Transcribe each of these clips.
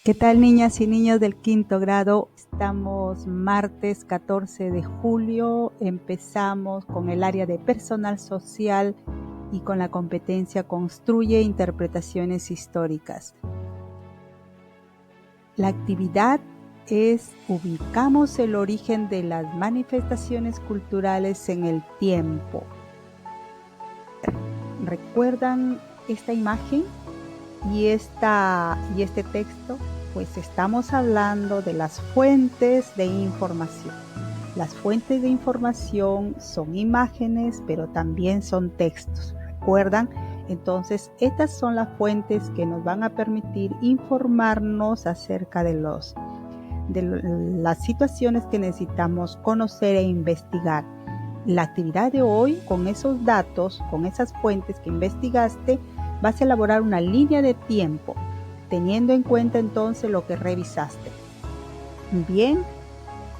¿Qué tal, niñas y niños del quinto grado? Estamos martes 14 de julio, empezamos con el área de personal social y con la competencia Construye interpretaciones históricas. La actividad es ubicamos el origen de las manifestaciones culturales en el tiempo. ¿Recuerdan esta imagen y este texto? Pues estamos hablando de las fuentes de información. Las fuentes de información son imágenes, pero también son textos. ¿Recuerdan? Entonces, estas son las fuentes que nos van a permitir informarnos acerca de las situaciones que necesitamos conocer e investigar. La actividad de hoy, con esos datos, con esas fuentes que investigaste, vas a elaborar una línea de tiempo, teniendo en cuenta entonces lo que revisaste. Bien,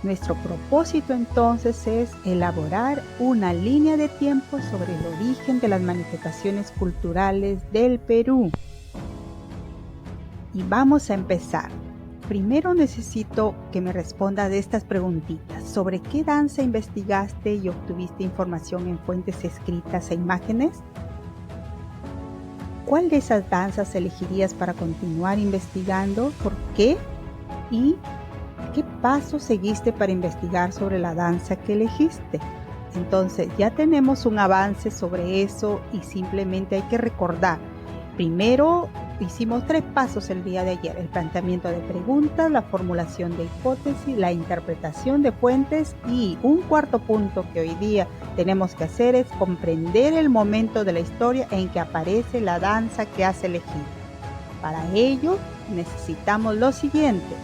nuestro propósito entonces es elaborar una línea de tiempo sobre el origen de las manifestaciones culturales del Perú. Y vamos a empezar. Primero necesito que me responda de estas preguntitas. ¿Sobre qué danza investigaste y obtuviste información en fuentes escritas e imágenes? ¿Cuál de esas danzas elegirías para continuar investigando? ¿Por qué? ¿Y qué pasos seguiste para investigar sobre la danza que elegiste? Entonces ya tenemos un avance sobre eso y simplemente hay que recordar. Primero hicimos 3 pasos el día de ayer: el planteamiento de preguntas, la formulación de hipótesis, la interpretación de fuentes, y un cuarto punto que hoy día tenemos que hacer es comprender el momento de la historia en que aparece la danza que has elegido. Para ello necesitamos lo siguiente.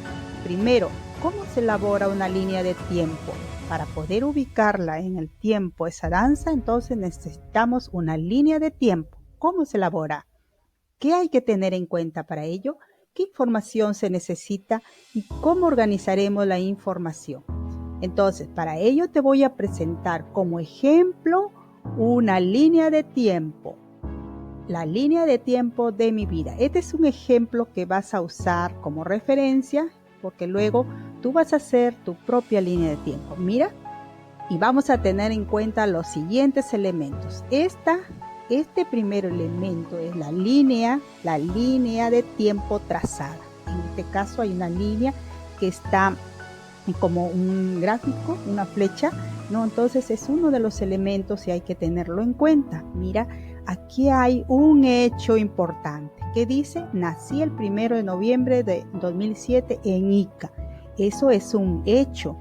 Primero, ¿cómo se elabora una línea de tiempo? Para poder ubicarla en el tiempo, esa danza, entonces necesitamos una línea de tiempo. ¿Cómo se elabora? ¿Qué hay que tener en cuenta para ello? ¿Qué información se necesita? ¿Y cómo organizaremos la información? Entonces, para ello te voy a presentar como ejemplo una línea de tiempo. La línea de tiempo de mi vida. Este es un ejemplo que vas a usar como referencia, porque luego tú vas a hacer tu propia línea de tiempo. Mira, y vamos a tener en cuenta los siguientes elementos. Este primer elemento es la línea de tiempo trazada. En este caso hay una línea que está como un gráfico, una flecha, ¿no? Entonces es uno de los elementos y hay que tenerlo en cuenta. Mira, aquí hay un hecho importante que dice: nací el 1 de noviembre de 2007 en Ica. Eso es un hecho,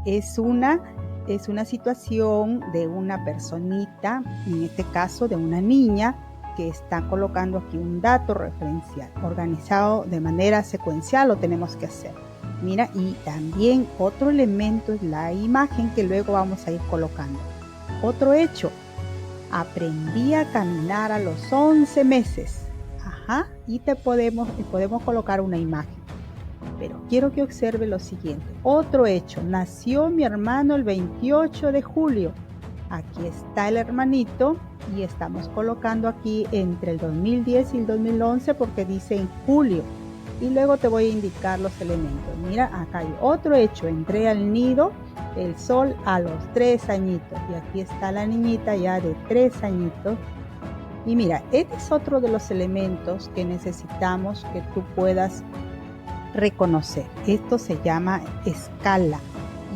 es una situación de una personita, en este caso de una niña, que está colocando aquí un dato referencial, organizado de manera secuencial. Lo tenemos que hacer. Mira, y también otro elemento es la imagen que luego vamos a ir colocando. Otro hecho: aprendí a caminar a los 11 meses. Y podemos colocar una imagen. Pero quiero que observe lo siguiente. Otro hecho: nació mi hermano el 28 de julio. Aquí está el hermanito y estamos colocando aquí entre el 2010 y el 2011 porque dice en julio. Y luego te voy a indicar los elementos. Mira, acá hay otro hecho: entré al nido del sol a los 3 añitos. Y aquí está la niñita ya de 3 añitos. Y mira, este es otro de los elementos que necesitamos que tú puedas reconocer. Esto se llama escala.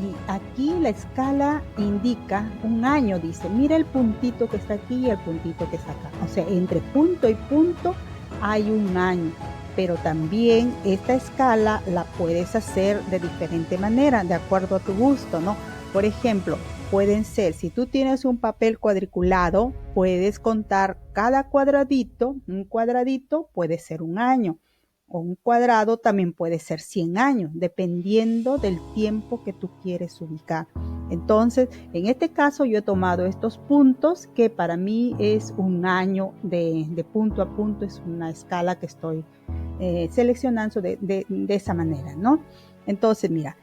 Y aquí la escala indica un año. Dice, mira el puntito que está aquí y el puntito que está acá. O sea, entre punto y punto hay un año. Pero también esta escala la puedes hacer de diferente manera, de acuerdo a tu gusto, ¿no? Por ejemplo, pueden ser, si tú tienes un papel cuadriculado, puedes contar cada cuadradito. Un cuadradito puede ser un año, o un cuadrado también puede ser 100 años, dependiendo del tiempo que tú quieres ubicar. Entonces, en este caso yo he tomado estos puntos, que para mí es un año de punto a punto, es una escala que estoy seleccionando de esa manera, ¿no? Entonces, mira,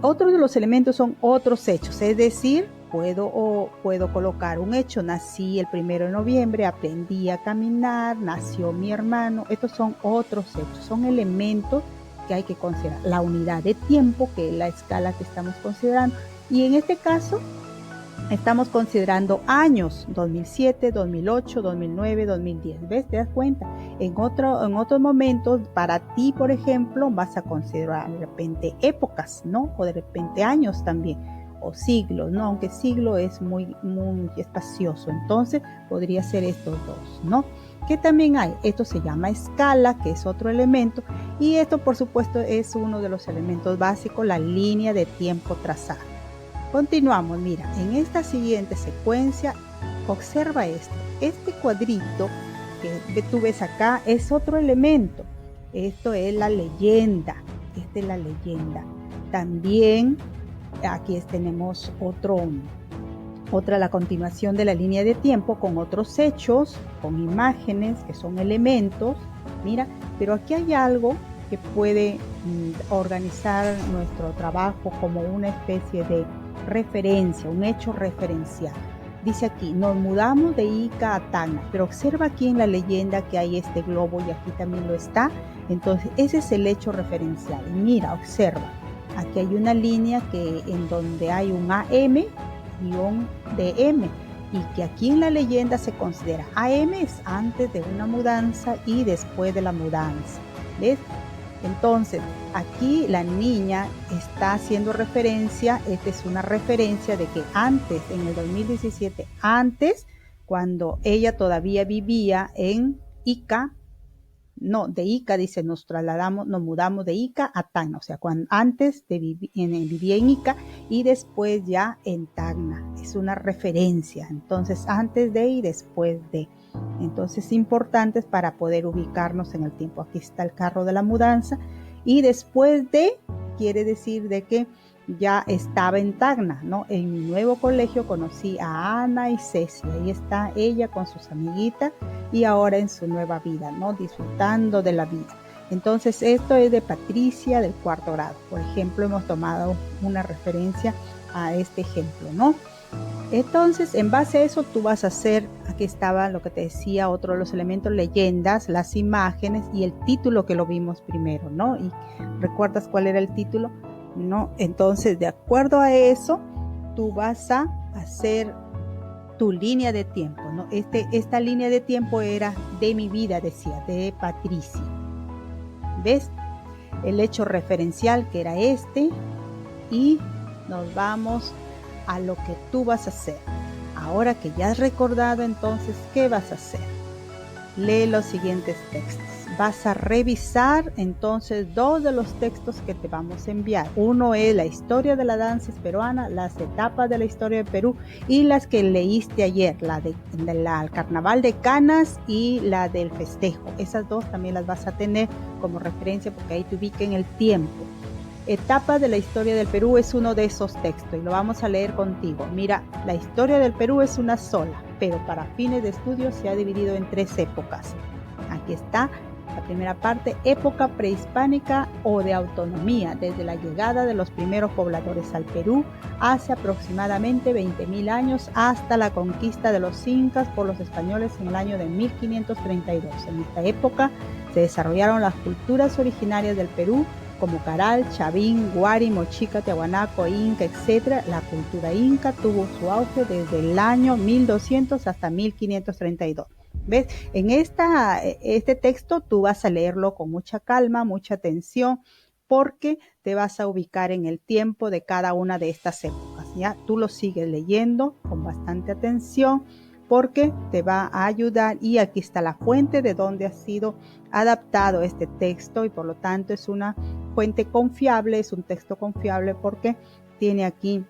otro de los elementos son otros hechos, es decir, puedo colocar un hecho: nací el 1 de noviembre, aprendí a caminar, nació mi hermano. Estos son otros hechos, son elementos que hay que considerar la unidad de tiempo, que es la escala que estamos considerando. Y en este caso, estamos considerando años, 2007, 2008, 2009, 2010. ¿Ves? ¿Te das cuenta? En otros momentos, para ti, por ejemplo, vas a considerar de repente épocas, ¿no? O de repente años también, o siglos, ¿no? Aunque siglo es muy espacioso. Entonces, podría ser estos dos, ¿no? Que también hay, esto se llama escala, que es otro elemento, y esto, por supuesto, es uno de los elementos básicos, la línea de tiempo trazada. Continuamos, mira, en esta siguiente secuencia, observa esto. Este cuadrito que tú ves acá es otro elemento. Esto es la leyenda. Esta es la leyenda. También aquí tenemos la continuación de la línea de tiempo con otros hechos, con imágenes que son elementos. Mira, pero aquí hay algo que puede organizar nuestro trabajo como una especie de referencia, un hecho referencial. Dice aquí, nos mudamos de Ica a Tacna, pero observa aquí en la leyenda que hay este globo y aquí también lo está. Entonces, ese es el hecho referencial. Y mira, observa, aquí hay una línea en donde hay un AM y un DM, y que aquí en la leyenda se considera AM es antes de una mudanza y después de la mudanza. ¿Ves? Entonces, aquí la niña está haciendo referencia, esta es una referencia de que antes, en el 2017, antes, cuando ella todavía vivía en Ica, de Ica, dice, nos mudamos de Ica a Tacna, o sea, antes vivía en Ica y después ya en Tacna, es una referencia, entonces antes de y después de. Entonces importantes para poder ubicarnos en el tiempo. Aquí está el carro de la mudanza y después de quiere decir de que ya estaba en Tacna, ¿no? En mi nuevo colegio conocí a Ana y Ceci, ahí está ella con sus amiguitas y ahora en su nueva vida, ¿no? Disfrutando de la vida. Entonces esto es de Patricia del 4º grado. Por ejemplo, hemos tomado una referencia a este ejemplo, ¿no? Entonces, en base a eso, tú vas a hacer, aquí estaba lo que te decía, otro de los elementos, leyendas, las imágenes y el título que lo vimos primero, ¿no? ¿Y recuerdas cuál era el título? ¿No? Entonces, de acuerdo a eso, tú vas a hacer tu línea de tiempo, ¿no? Esta línea de tiempo era de mi vida, decía, de Patricia. ¿Ves? El hecho referencial que era este y nos vamos a lo que tú vas a hacer. Ahora que ya has recordado, entonces, ¿qué vas a hacer? Lee los siguientes textos. Vas a revisar entonces 2 de los textos que te vamos a enviar. Uno es la historia de la danza peruana, las etapas de la historia de Perú y las que leíste ayer, la carnaval de Canas y la del festejo. Esas 2 también las vas a tener como referencia porque ahí te ubica en el tiempo. Etapa de la historia del Perú es uno de esos textos y lo vamos a leer contigo. Mira, la historia del Perú es una sola, pero para fines de estudio se ha dividido en 3 épocas. Aquí está la primera parte, época prehispánica o de autonomía, desde la llegada de los primeros pobladores al Perú hace aproximadamente 20.000 años hasta la conquista de los incas por los españoles en el año de 1532. En esta época se desarrollaron las culturas originarias del Perú, como Caral, Chavín, Guari, Mochica, Tiahuanaco, Inca, etc. La cultura inca tuvo su auge desde el año 1200 hasta 1532. ¿Ves? En este texto tú vas a leerlo con mucha calma, mucha atención, porque te vas a ubicar en el tiempo de cada una de estas épocas, ¿ya? Tú lo sigues leyendo con bastante atención porque te va a ayudar y aquí está la fuente de donde ha sido adaptado este texto y por lo tanto es una fuente confiable, es un texto confiable porque tiene aquí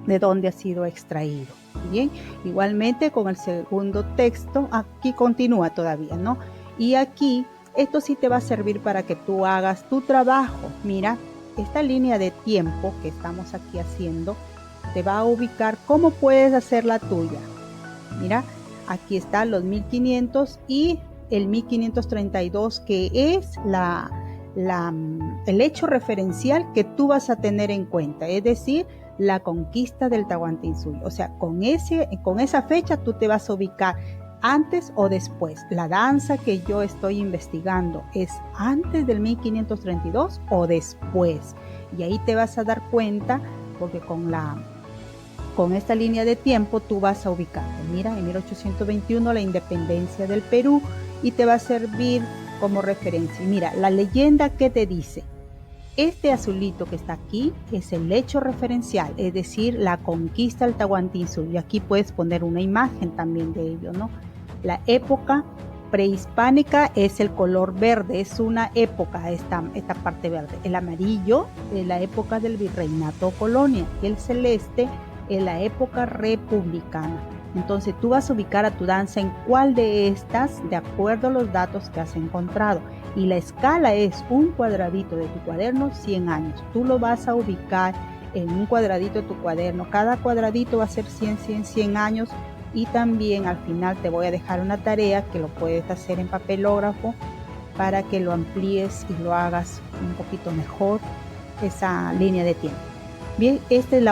de dónde ha sido extraído. Bien, igualmente con el segundo texto, aquí continúa todavía, ¿no? Y aquí, esto sí te va a servir para que tú hagas tu trabajo. Mira, esta línea de tiempo que estamos aquí haciendo, te va a ubicar cómo puedes hacer la tuya. Mira, aquí están los 1500 y el 1532, que es el hecho referencial que tú vas a tener en cuenta, es decir, la conquista del Tahuantinsuyo. O sea, con esa fecha tú te vas a ubicar antes o después. La danza que yo estoy investigando es antes del 1532 o después. Y ahí te vas a dar cuenta, porque con esta línea de tiempo tú vas a ubicarte. Mira, en 1821 la independencia del Perú, y te va a servir como referencia. Y mira, la leyenda que te dice, este azulito que está aquí es el hecho referencial, es decir, la conquista del Tahuantinsuyo. Y aquí puedes poner una imagen también de ello, ¿no? La época prehispánica es el color verde, es una época, esta parte verde. El amarillo es la época del virreinato colonia, el celeste es la época republicana. Entonces tú vas a ubicar a tu danza en cuál de estas, de acuerdo a los datos que has encontrado. Y la escala es un cuadradito de tu cuaderno, 100 años. Tú lo vas a ubicar en un cuadradito de tu cuaderno. Cada cuadradito va a ser 100, 100, 100 años. Y también al final te voy a dejar una tarea que lo puedes hacer en papelógrafo para que lo amplíes y lo hagas un poquito mejor, esa línea de tiempo. Bien, esta es el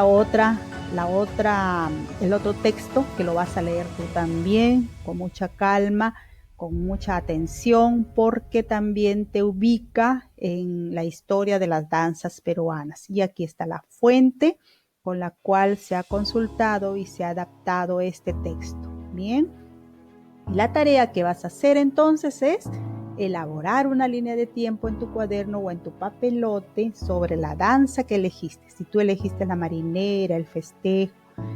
otro texto que lo vas a leer tú también con mucha calma, con mucha atención, porque también te ubica en la historia de las danzas peruanas. Y aquí está la fuente con la cual se ha consultado y se ha adaptado este texto. Bien, y la tarea que vas a hacer entonces es elaborar una línea de tiempo en tu cuaderno o en tu papelote sobre la danza que elegiste. Si tú elegiste la marinera, el festejo,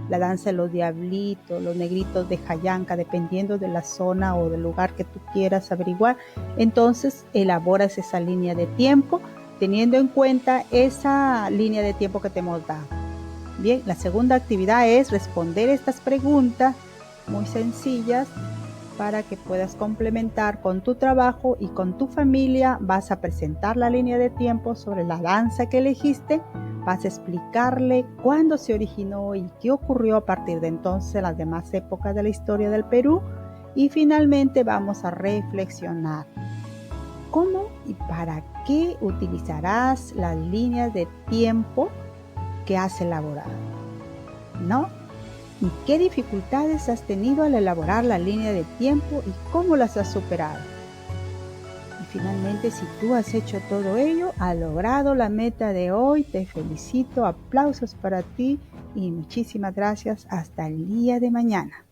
la danza de los diablitos, los negritos de Jayanca, dependiendo de la zona o del lugar que tú quieras averiguar, entonces elaboras esa línea de tiempo teniendo en cuenta esa línea de tiempo que te hemos dado. Bien, la segunda actividad es responder estas preguntas muy sencillas para que puedas complementar con tu trabajo y con tu familia. Vas a presentar la línea de tiempo sobre la danza que elegiste, vas a explicarle cuándo se originó y qué ocurrió a partir de entonces en las demás épocas de la historia del Perú, y finalmente vamos a reflexionar cómo y para qué utilizarás las líneas de tiempo que has elaborado, ¿no? ¿Y qué dificultades has tenido al elaborar la línea de tiempo y cómo las has superado? Y finalmente, si tú has hecho todo ello, has logrado la meta de hoy, te felicito, aplausos para ti y muchísimas gracias. Hasta el día de mañana.